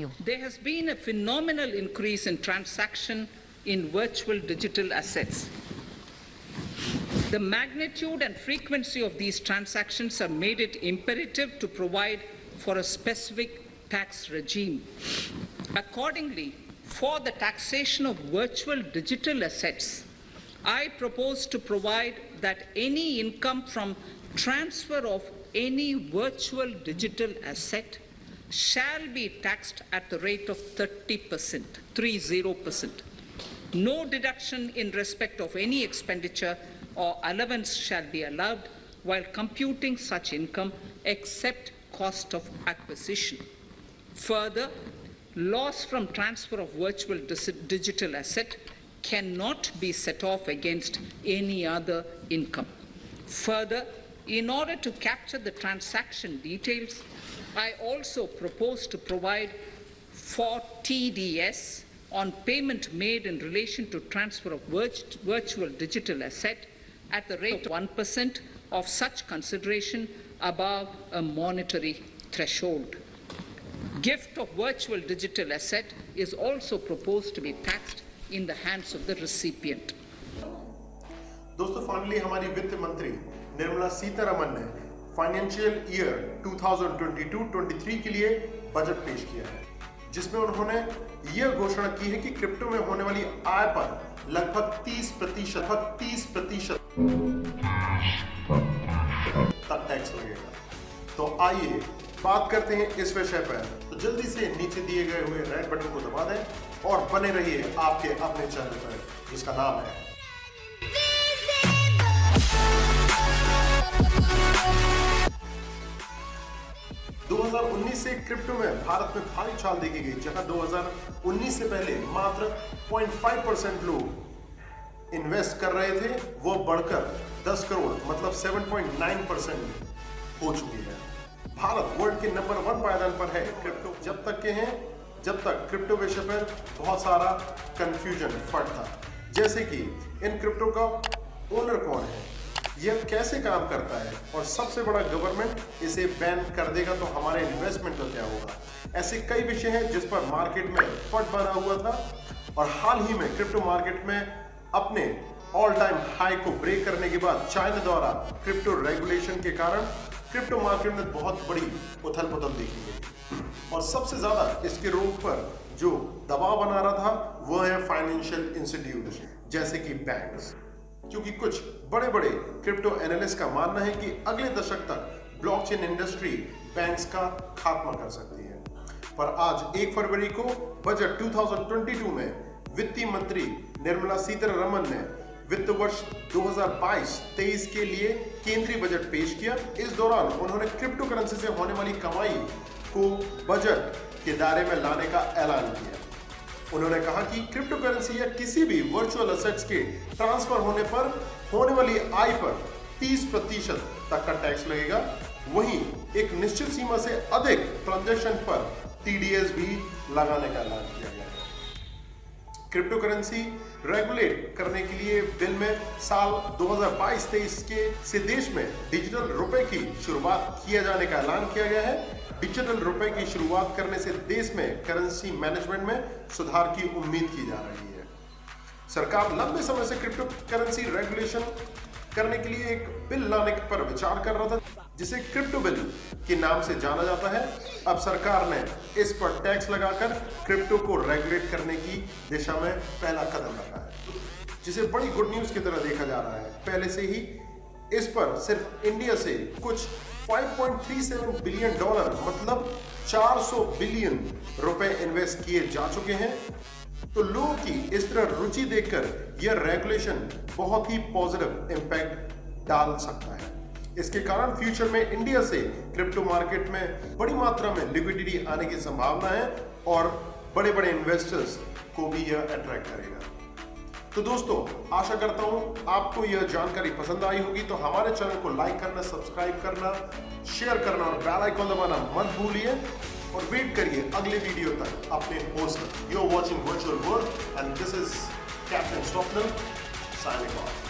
There has been a phenomenal increase in transaction in virtual digital assets. The magnitude and frequency of these transactions have made it imperative to provide for a specific tax regime. Accordingly, for the taxation of virtual digital assets, I propose to provide that any income from transfer of any virtual digital asset shall be taxed at the rate of 30%, 30%. No deduction in respect of any expenditure or allowance shall be allowed while computing such income except cost of acquisition. Further, loss from transfer of virtual digital asset cannot be set off against any other income. Further, in order to capture the transaction details, I also propose to provide for TDS on payment made in relation to transfer of virtual digital asset at the rate of 1% of such consideration above a monetary threshold. Gift of virtual digital asset is also proposed to be taxed in the hands of the recipient. दोस्तों, finally हमारी वित्त मंत्री निर्मला सीतारमण ने financial year 2022-23 के लिए budget पेश किया है, जिसमें उन्होंने यह घोषणा की है कि क्रिप्टो में होने वाली आय पर लगभग 30% तक टैक्स लगेगा। तो आइए बात करते हैं इस विषय पर। तो जल्दी से नीचे दिए गए हुए रेड बटन को दबा दें और बने रहिए आपके अपने चैनल पर, जिसका नाम है से क्रिप्टो में भारत में भारी छाल देखी गई, जहां 2019 से पहले मात्र 0.5% लोग इन्वेस्ट कर रहे थे, वो बढ़कर 10 करोड़ मतलब 7.9% हो चुकी है। भारत वर्ल्ड के नंबर 1 पायदान पर है क्रिप्टो जब तक क्रिप्टो विषय पर बहुत सारा कंफ्यूजन फट था, जैसे कि इन क्रिप्टो का ओनर कौन है, यह कैसे काम करता है, और सबसे बड़ा गवर्नमेंट इसे बैन कर देगा तो हमारे इन्वेस्टमेंट का क्या होगा। ऐसे कई विषय हैं जिस पर मार्केट में फट बना हुआ था, और हाल ही में क्रिप्टो मार्केट में अपने ऑल टाइम हाई को ब्रेक करने के बाद चाइना द्वारा क्रिप्टो रेगुलेशन के कारण क्रिप्टो मार्केट में बहुत बड़ी उथल पुथल देखी गई, और सबसे ज्यादा इसके रोक पर जो दबाव बना रहा था वह है फाइनेंशियल इंस्टीट्यूट जैसे कि बैंक्स, क्योंकि कुछ बड़े बड़े क्रिप्टो एनालिस्ट का मानना है कि अगले दशक तक ब्लॉकचेन इंडस्ट्री बैंक्स का खात्मा कर सकती है। पर आज 1 फरवरी को बजट 2022 में वित्त मंत्री निर्मला सीतारमण ने वित्त वर्ष 2022-23 के लिए केंद्रीय बजट पेश किया। इस दौरान उन्होंने क्रिप्टो करेंसी से होने वाली कमाई को बजट के दायरे में लाने का ऐलान किया। उन्होंने कहा कि क्रिप्टो करेंसी या किसी भी वर्चुअल एसेट्स के ट्रांसफर होने पर होने वाली आय पर 30% तक का टैक्स लगेगा। वहीं एक निश्चित सीमा से अधिक ट्रांजैक्शन पर टीडीएस भी लगाने का ऐलान किया गया है। क्रिप्टो करेंसी रेगुलेट करने के लिए बिल में साल 2022-23 से देश में डिजिटल रुपए की शुरुआत किया जाने का ऐलान किया गया है। डिजिटल रुपए की शुरुआत करने से देश में करेंसी मैनेजमेंट में सुधार की उम्मीद की जा रही है। सरकार लंबे समय से क्रिप्टो करेंसी रेगुलेशन करने के लिए एक बिल लाने पर विचार कर रहा था, जिसे क्रिप्टो बिल के नाम से जाना जाता है। अब सरकार ने इस पर टैक्स लगाकर क्रिप्टो को रेगुलेट करने की दिशा में पहला कदम रखा है, जिसे बड़ी गुड न्यूज की तरह देखा जा रहा है। पहले से ही इस पर सिर्फ इंडिया से कुछ $5.37 बिलियन मतलब 400 बिलियन रुपए इन्वेस्ट किए जा चुके हैं। तो लोगों की इस तरह रुचि देखकर यह रेगुलेशन बहुत ही पॉजिटिव इंपैक्ट डाल सकता है। इसके कारण फ्यूचर में इंडिया से क्रिप्टो मार्केट में बड़ी मात्रा में लिक्विडिटी आने की संभावना है, और बड़े बड़े इन्वेस्टर्स को भी यह अट्रैक्ट करेगा। तो दोस्तों, आशा करता हूं आपको यह जानकारी पसंद आई होगी। तो हमारे चैनल को लाइक करना, सब्सक्राइब करना, शेयर करना और बेल आइकन दबाना मत भूलिए, और वेट करिए अगले वीडियो तक अपने host. You are watching virtual world and this is captain Swapnil signing of.